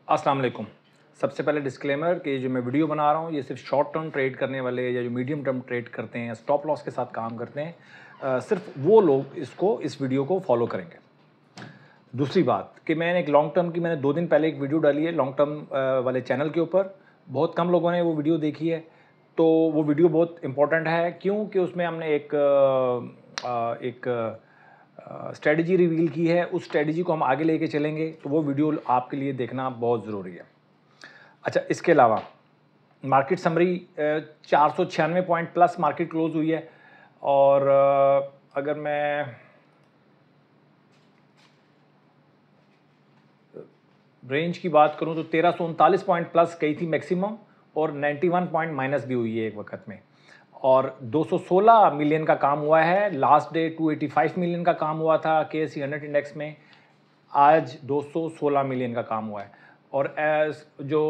अस्सलाम वालेकुम। सबसे पहले डिस्क्लेमर कि जो मैं वीडियो बना रहा हूँ ये सिर्फ शॉर्ट टर्म ट्रेड करने वाले या जो मीडियम टर्म ट्रेड करते हैं या स्टॉप लॉस के साथ काम करते हैं, सिर्फ वो लोग इस वीडियो को फॉलो करेंगे। दूसरी बात कि मैंने एक लॉन्ग टर्म की मैंने 2 दिन पहले एक वीडियो डाली है लॉन्ग टर्म वाले चैनल के ऊपर। बहुत कम लोगों ने वो वीडियो देखी है, तो वो वीडियो बहुत इंपॉर्टेंट है। क्यों कि उसमें हमने एक स्ट्रेटजी रिवील की है। उस स्ट्रेटजी को हम आगे लेके चलेंगे, तो वो वीडियो आपके लिए देखना बहुत ज़रूरी है। अच्छा, इसके अलावा market summary 496 point plus market close हुई है। और अगर मैं रेंज की बात करूं तो 1339 पॉइंट प्लस गई थी मैक्सिमम, और 91 पॉइंट माइनस भी हुई है एक वक्त में। और 216 मिलियन का काम हुआ है। लास्ट डे 285 मिलियन का काम हुआ था KSE 100 इंडेक्स में। आज 216 मिलियन का काम हुआ है। और जो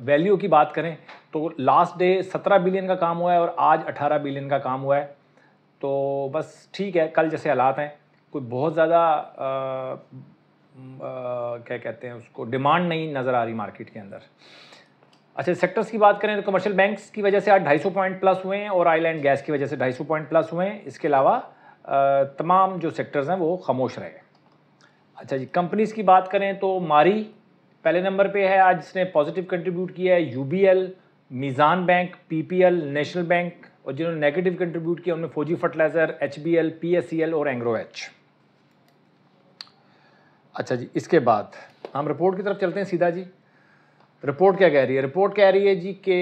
वैल्यू की बात करें तो लास्ट डे 17 बिलियन का काम हुआ है और आज 18 बिलियन का काम हुआ है। तो बस ठीक है, कल जैसे हालात हैं, कोई बहुत ज़्यादा क्या कहते हैं उसको, डिमांड नहीं नज़र आ रही मार्केट के अंदर। अच्छा, सेक्टर्स की बात करें तो कमर्शियल बैंक्स की वजह से आज 250 पॉइंट प्लस हुए हैं और ऑयल एंड गैस की वजह से 250 पॉइंट प्लस हुए हैं। इसके अलावा तमाम जो सेक्टर्स हैं वो खामोश रहे। अच्छा जी, कंपनीज़ की बात करें तो मारी पहले नंबर पे है, आज इसने पॉजिटिव कंट्रीब्यूट किया है। UBL, Meezan bank, PPL, national bank. और जिन्होंने नेगेटिव कंट्रीब्यूट किया उनमें फौजी फर्टिलाइज़र, HBL, PSEL और एंग्रो एच। अच्छा जी, इसके बाद हम रिपोर्ट की तरफ चलते हैं सीधा जी। रिपोर्ट क्या कह रही है? रिपोर्ट कह रही है जी कि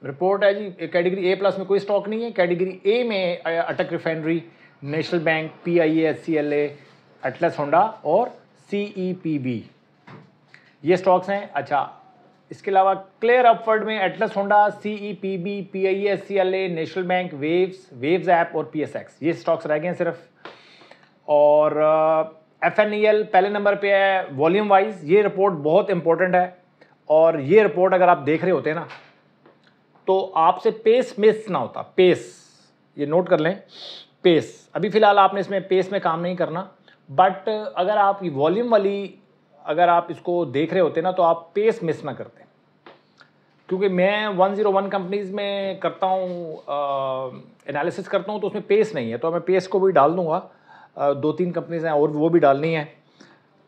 रिपोर्ट है जी, कैटेगरी A+ में कोई स्टॉक नहीं है। कैटेगरी A में अटक refinery, national bank, PIA, SCLA, Atlas Honda और CEPB, ये स्टॉक्स हैं। अच्छा, इसके अलावा क्लियर अपवर्ड में Atlas Honda, CEPB, PIA, SCLA, national bank, waves app और PSX, ये स्टॉक्स रह गए हैं सिर्फ। और FNEL पहले नंबर पे है वॉल्यूम वाइज। ये रिपोर्ट बहुत इंपॉर्टेंट है, और ये रिपोर्ट अगर आप देख रहे होते हैं ना तो आपसे पेस मिस ना होता। पेस, ये नोट कर लें, पेस। अभी फिलहाल आपने इसमें पेस में काम नहीं करना, बट अगर आप ये वॉल्यूम वाली अगर आप इसको देख रहे होते ना तो आप पेस मिस ना करते। क्योंकि मैं 101 कंपनीज में करता हूँ, एनालिसिस करता हूँ, तो उसमें पेस नहीं है, तो मैं पेस को भी डाल दूंगा। 2-3 कंपनीज हैं और वो भी डालनी है,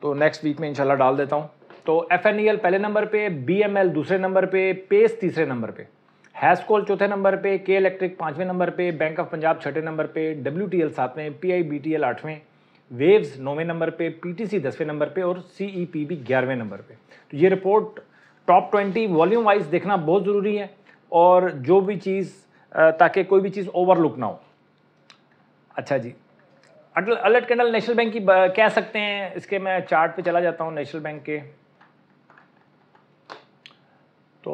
तो नेक्स्ट वीक में इंशाल्लाह डाल देता हूँ। तो FNEL पहले नंबर पे, BML दूसरे नंबर पे, पेस तीसरे नंबर पे, हैस्कोल चौथे नंबर पे, K इलेक्ट्रिक 5वें नंबर पे, बैंक ऑफ पंजाब 6ठे नंबर पे, WTL 7वें, PIBTL 8वें, वेव्स 9वें नंबर पे, PTC 10वें नंबर पे और CEPB 11वें नंबर पे। तो ये रिपोर्ट टॉप 20 वॉल्यूम वाइज देखना बहुत ज़रूरी है, और जो भी चीज़ ताकि कोई भी चीज़ ओवरलुक ना हो। अच्छा जी, अलर्ट कैंडल नेशनल बैंक की कह सकते हैं। इसके मैं चार्ट पे चला जाता हूँ नेशनल बैंक के। तो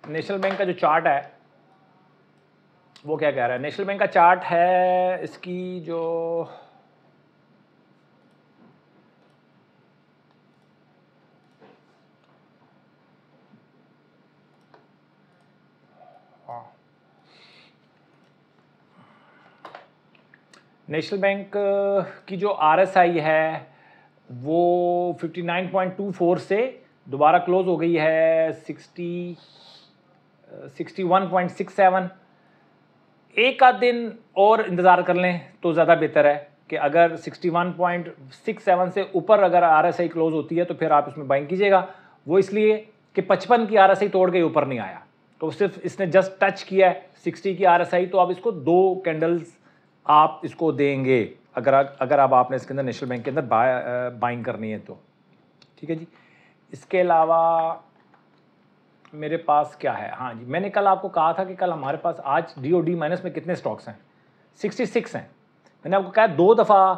नेशनल बैंक का जो चार्ट है वो क्या कह रहा है? नेशनल बैंक का चार्ट है इसकी जो नेशनल बैंक की जो RSI है वो 59.24 से दोबारा क्लोज हो गई है 61.67। एक आध दिन और इंतज़ार कर लें तो ज़्यादा बेहतर है कि अगर 61.67 से ऊपर अगर RSI क्लोज होती है तो फिर आप इसमें बाइंग कीजिएगा। वो इसलिए कि 55 की RSI तोड़ के ऊपर नहीं आया, तो सिर्फ इसने जस्ट टच किया है 60 की RSI, तो आप इसको 2 कैंडल्स आप इसको देंगे अगर आपने इसके अंदर नेशनल बैंक के अंदर बाइंग करनी है तो। ठीक है जी। इसके अलावा मेरे पास क्या है? हाँ जी, मैंने कल आपको कहा था कि कल हमारे पास आज DOD माइनस में कितने स्टॉक्स हैं? 66 हैं। मैंने आपको कहा 2 दफ़ा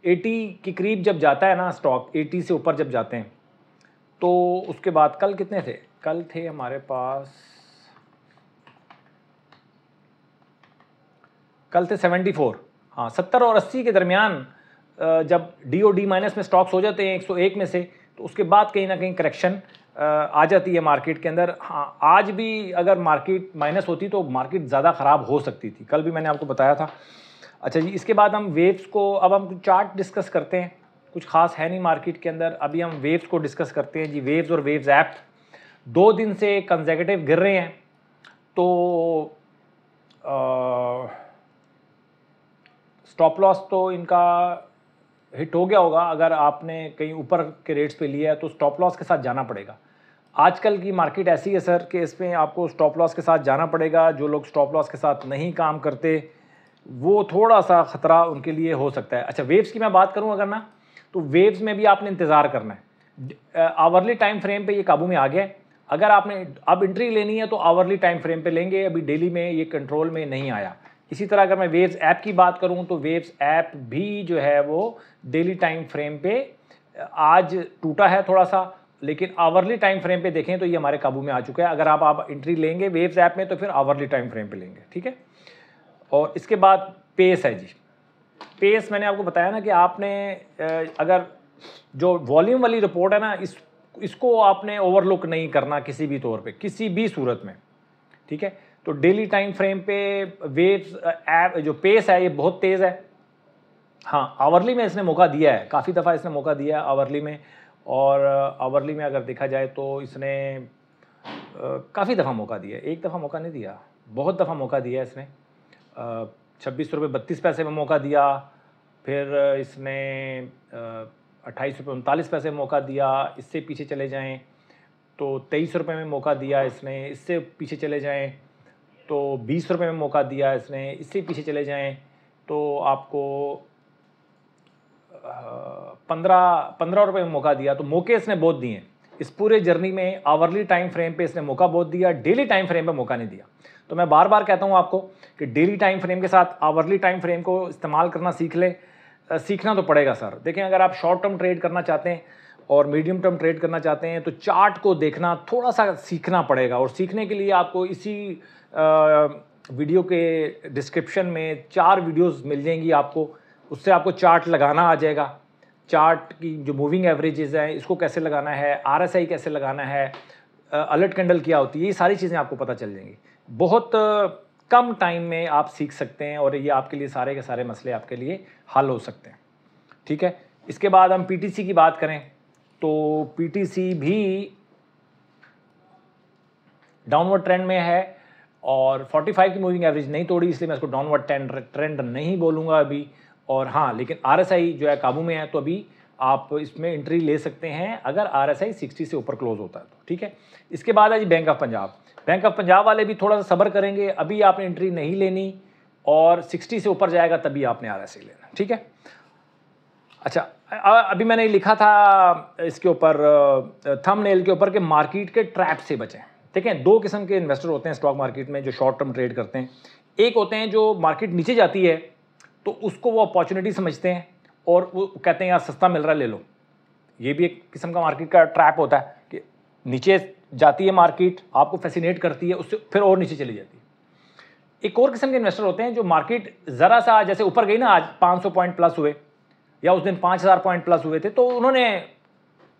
80 के करीब जब जाता है ना स्टॉक, 80 से ऊपर जब जाते हैं, तो उसके बाद कल कितने थे? कल थे हमारे पास, कल थे 74। हाँ, 70 और 80 के दरमियान जब DOD माइनस में स्टॉक्स हो जाते हैं 101 में से, तो उसके बाद कहीं ना कहीं करेक्शन आ जाती है मार्केट के अंदर। हाँ, आज भी अगर मार्केट माइनस होती तो मार्केट ज़्यादा ख़राब हो सकती थी। कल भी मैंने आपको बताया था। अच्छा जी, इसके बाद हम वेव्स को, अब हम कुछ चार्ट डिस्कस करते हैं, कुछ खास है नहीं मार्केट के अंदर, अभी हम वेव्स को डिस्कस करते हैं जी। वेव्स और वेव्स ऐप 2 दिन से कंसेक्यूटिव गिर रहे हैं, तो स्टॉप लॉस तो इनका हिट हो गया होगा। अगर आपने कहीं ऊपर के रेट्स पे लिया है तो स्टॉप लॉस के साथ जाना पड़ेगा। आजकल की मार्केट ऐसी है सर कि इसमें आपको स्टॉप लॉस के साथ जाना पड़ेगा। जो लोग स्टॉप लॉस के साथ नहीं काम करते वो थोड़ा सा ख़तरा उनके लिए हो सकता है। अच्छा, वेव्स की मैं बात करूं अगर ना, तो वेव्स में भी आपने इंतज़ार करना है। आवरली टाइम फ्रेम पे ये काबू में आ गया है। अगर आपने अब एंट्री लेनी है तो आवरली टाइम फ्रेम पे लेंगे, अभी डेली में ये कंट्रोल में नहीं आया। इसी तरह अगर मैं वेव्स ऐप की बात करूं तो वेव्स ऐप भी जो है वो डेली टाइम फ्रेम पे आज टूटा है थोड़ा सा, लेकिन आवरली टाइम फ्रेम पे देखें तो ये हमारे काबू में आ चुका है। अगर आप एंट्री लेंगे वेव्स ऐप में तो फिर आवरली टाइम फ्रेम पे लेंगे, ठीक है। और इसके बाद पेस है जी। पेस मैंने आपको बताया ना कि आपने अगर जो वॉल्यूम वाली रिपोर्ट है ना, इसको आपने ओवरलुक नहीं करना किसी भी तौर पे, किसी भी सूरत में, ठीक है। तो डेली टाइम फ्रेम पे वेव्स ऐप जो पेस है ये बहुत तेज़ है। हाँ, आवरली में इसने मौका दिया है, काफ़ी दफ़ा इसने मौका दिया है आवरली में। और आवरली में अगर देखा जाए तो इसने काफ़ी दफ़ा मौका दिया है, एक दफ़ा मौका नहीं दिया, बहुत दफ़ा मौका दिया है इसने। 26 रुपये 32 पैसे में मौका दिया, फिर इसने 28 रुपये 39 पैसे में मौका दिया। इससे पीछे चले जाएं तो 23 रुपये में मौका दिया इसने। इससे पीछे चले जाएं तो 20 रुपये में मौका दिया इसने। इससे पीछे चले जाएं तो आपको 15 रुपये में मौका दिया। तो मौके इसने बहुत दिए हैं इस पूरे जर्नी में। आवरली टाइम फ्रेम पे इसने मौका बहुत दिया, डेली टाइम फ्रेम पे मौका नहीं दिया। तो मैं बार बार कहता हूँ आपको कि डेली टाइम फ्रेम के साथ आवरली टाइम फ्रेम को इस्तेमाल करना सीख ले। सीखना तो पड़ेगा सर। देखें, अगर आप शॉर्ट टर्म ट्रेड करना चाहते हैं और मीडियम टर्म ट्रेड करना चाहते हैं तो चार्ट को देखना थोड़ा सा सीखना पड़ेगा। और सीखने के लिए आपको इसी वीडियो के डिस्क्रिप्शन में 4 वीडियोस मिल जाएंगी आपको, उससे आपको चार्ट लगाना आ जाएगा। चार्ट की जो मूविंग एवरेजेस हैं इसको कैसे लगाना है, आरएसआई कैसे लगाना है, अलर्ट कैंडल क्या होती है, ये सारी चीज़ें आपको पता चल जाएंगी। बहुत कम टाइम में आप सीख सकते हैं और ये आपके लिए सारे के सारे मसले आपके लिए हल हो सकते हैं, ठीक है। इसके बाद हम पीटीसी की बात करें तो पीटीसी भी डाउनवर्ड ट्रेंड में है और 45 की मूविंग एवरेज नहीं तोड़ी, इसलिए मैं इसको डाउनवर्ड ट्रेंड नहीं बोलूँगा अभी। और हाँ, लेकिन आरएसआई जो है काबू में है, तो अभी आप इसमें एंट्री ले सकते हैं अगर आरएसआई 60 से ऊपर क्लोज होता है तो, ठीक है। इसके बाद है जी bank of Punjab. Bank of Punjab वाले भी थोड़ा सा सब्र करेंगे, अभी आपने एंट्री नहीं लेनी और 60 से ऊपर जाएगा तभी आपने आरएसआई लेना, ठीक है। अच्छा, अभी मैंने लिखा था इसके ऊपर थंबनेल के ऊपर कि मार्केट के ट्रैप से बचें। देखें, 2 किस्म के इन्वेस्टर होते हैं स्टॉक मार्केट में जो शॉर्ट टर्म ट्रेड करते हैं। एक होते हैं जो मार्केट नीचे जाती है तो उसको वो अपॉर्चुनिटी समझते हैं और वो कहते हैं यार सस्ता मिल रहा है ले लो। ये भी एक किस्म का मार्केट का ट्रैप होता है कि नीचे जाती है मार्केट, आपको फैसिनेट करती है, उससे फिर और नीचे चली जाती है। एक और किस्म के इन्वेस्टर होते हैं जो मार्केट ज़रा सा जैसे ऊपर गई ना, आज 500 पॉइंट प्लस हुए या उस दिन 5000 पॉइंट प्लस हुए थे, तो उन्होंने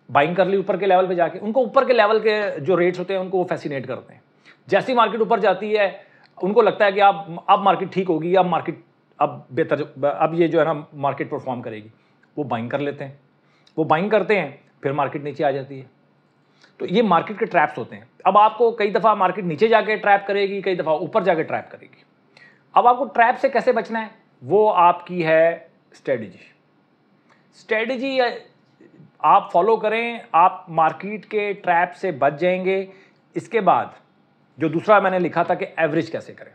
बाइंग कर ली ऊपर के लेवल पे जाके। उनको ऊपर के लेवल के जो रेट्स होते हैं उनको वो फैसिनेट करते हैं। जैसी मार्केट ऊपर जाती है उनको लगता है कि अब मार्केट ठीक होगी, अब मार्केट अब बेहतर, अब ये जो है ना मार्केट परफॉर्म करेगी, वो बाइंग कर लेते हैं। वो बाइंग करते हैं, फिर मार्केट नीचे आ जाती है। तो ये मार्केट के ट्रैप्स होते हैं। अब आपको कई दफ़ा मार्केट नीचे जाके ट्रैप करेगी, कई दफ़ा ऊपर जाके ट्रैप करेगी। अब आपको ट्रैप से कैसे बचना है, वो आपकी है स्ट्रेटजी आप फॉलो करें, आप मार्केट के ट्रैप से बच जाएंगे। इसके बाद जो दूसरा मैंने लिखा था कि एवरेज कैसे करें,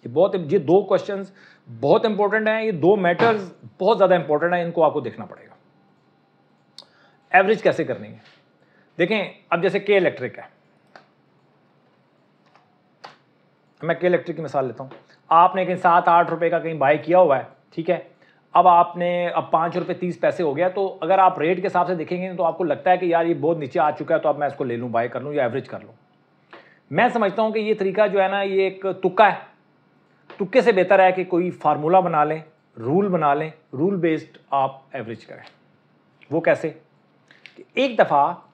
ये 2 क्वेश्चंस बहुत इंपॉर्टेंट हैं। ये 2 मैटर्स बहुत ज़्यादा इंपॉर्टेंट है, इनको आपको देखना पड़ेगा। एवरेज कैसे करनी है, देखें। अब जैसे के इलेक्ट्रिक है, मैं के इलेक्ट्रिक की मिसाल लेता हूँ। आपने कहीं 7-8 रुपये का कहीं बाय किया हुआ है, ठीक है। अब आपने 5 रुपये 30 पैसे हो गया, तो अगर आप रेट के हिसाब से देखेंगे तो आपको लगता है कि यार ये बहुत नीचे आ चुका है, तो अब मैं इसको ले लूँ, बाय कर लूँ या एवरेज कर लूँ। मैं समझता हूँ कि ये तरीका जो है ना, ये एक तुक्का है। तुक्के से बेहतर है कि कोई फार्मूला बना लें, रूल बना लें, रूल बेस्ड आप एवरेज करें। वो कैसे कि एक दफ़ा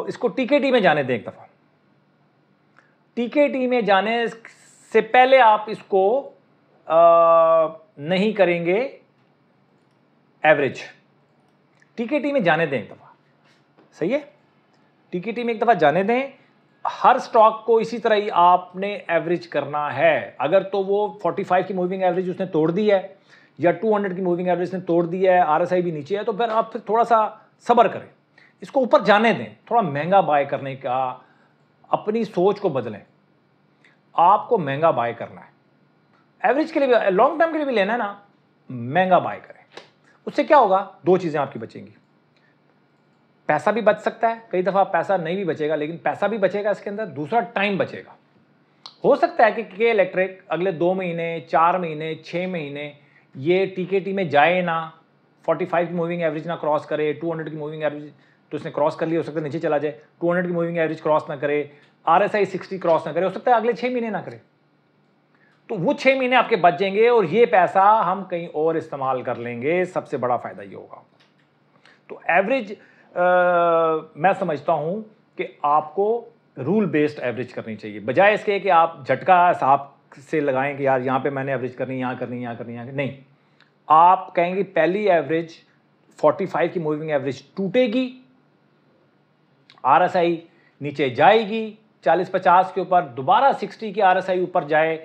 इसको टीकेटी में जाने दें। एक दफ़ा टीकेटी में जाने से पहले आप इसको नहीं करेंगे एवरेज। टीकेटी में जाने दें एक दफ़ा, सही है, टीकेटी में एक दफ़ा जाने दें। हर स्टॉक को इसी तरह ही आपने एवरेज करना है। अगर तो वो 45 की मूविंग एवरेज उसने तोड़ दी है या 200 की मूविंग एवरेज ने तोड़ दी है, आरएसआई भी नीचे है, तो फिर आप फिर थोड़ा सा सब्र करें, इसको ऊपर जाने दें, थोड़ा महंगा बाय करने का अपनी सोच को बदलें। आपको महंगा बाय करना है, एवरेज के लिए भी, लॉन्ग टर्म के लिए भी लेना है ना, महंगा बाय करें। उससे क्या होगा, दो चीज़ें आपकी बचेंगी, पैसा भी बच सकता है, कई दफ़ा पैसा नहीं भी बचेगा, लेकिन पैसा भी बचेगा इसके अंदर, दूसरा टाइम बचेगा। हो सकता है कि के इलेक्ट्रिक अगले 2 महीने, 4 महीने, 6 महीने ये टीकेटी में जाए ना, 45 की मूविंग एवरेज ना क्रॉस करे, 200 की मूविंग एवरेज तो इसने क्रॉस कर लिया, हो सकता है नीचे चला जाए, 200 की मूविंग एवरेज क्रॉस ना करे, आरएसआई 60 क्रॉस ना करे, हो सकता है अगले 6 महीने ना करे। तो वो 6 महीने आपके बच जाएंगे और ये पैसा हम कहीं और इस्तेमाल कर लेंगे। सबसे बड़ा फायदा ये होगा। तो एवरेज मैं समझता हूं कि आपको रूल बेस्ड एवरेज करनी चाहिए, बजाय इसके कि आप झटका हिसाब से लगाएं कि यार यहां पे मैंने एवरेज करनी, यहां करनी, यहां करनी, यहां नहीं। आप कहेंगे पहली एवरेज 45 की मूविंग एवरेज टूटेगी, आरएसआई नीचे जाएगी 40-50 के ऊपर, दोबारा 60 की आरएसआई ऊपर जाए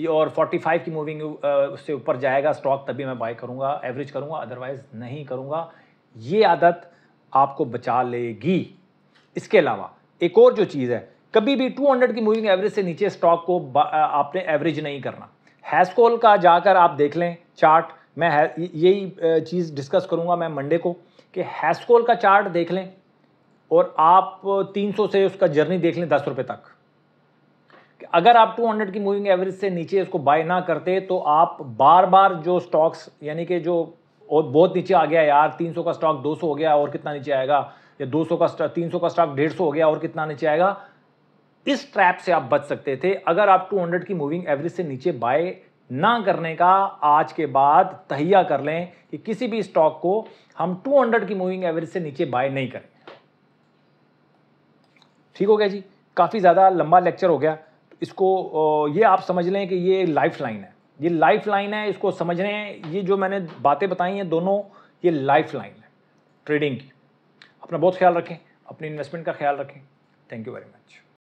और 45 की मूविंग उससे ऊपर जाएगा स्टॉक, तभी मैं बाय करूंगा, एवरेज करूंगा, अदरवाइज नहीं करूंगा। ये आदत आपको बचा लेगी। इसके अलावा एक और जो चीज़ है, कभी भी 200 की मूविंग एवरेज से नीचे स्टॉक को आपने एवरेज नहीं करना। हैस्कोल का जाकर आप देख लें चार्ट, मैं यही चीज़ डिस्कस करूंगा मैं मंडे को, कि हैस्कोल का चार्ट देख लें और आप 300 से उसका जर्नी देख लें 10 रुपये तक। अगर आप 200 की मूविंग एवरेज से नीचे उसको बाय ना करते तो आप बार बार जो स्टॉक्स, यानी कि जो और बहुत नीचे आ गया यार, 300 का स्टॉक 200 हो गया और कितना नीचे आएगा, या 200 का 300 का स्टॉक 150 हो गया और कितना नीचे आएगा, इस ट्रैप से आप बच सकते थे अगर आप 200 की मूविंग एवरेज से नीचे बाय ना करने का आज के बाद तहिया कर लें कि किसी भी स्टॉक को हम 200 की मूविंग एवरेज से नीचे बाय नहीं करें। ठीक हो गया जी, काफ़ी ज़्यादा लंबा लेक्चर हो गया। इसको ये आप समझ लें कि ये लाइफ लाइन है, ये लाइफ लाइन है, इसको समझने, ये जो मैंने बातें बताई हैं दोनों, ये लाइफ लाइन है ट्रेडिंग की। अपना बहुत ख्याल रखें, अपनी इन्वेस्टमेंट का ख्याल रखें। Thank you very much.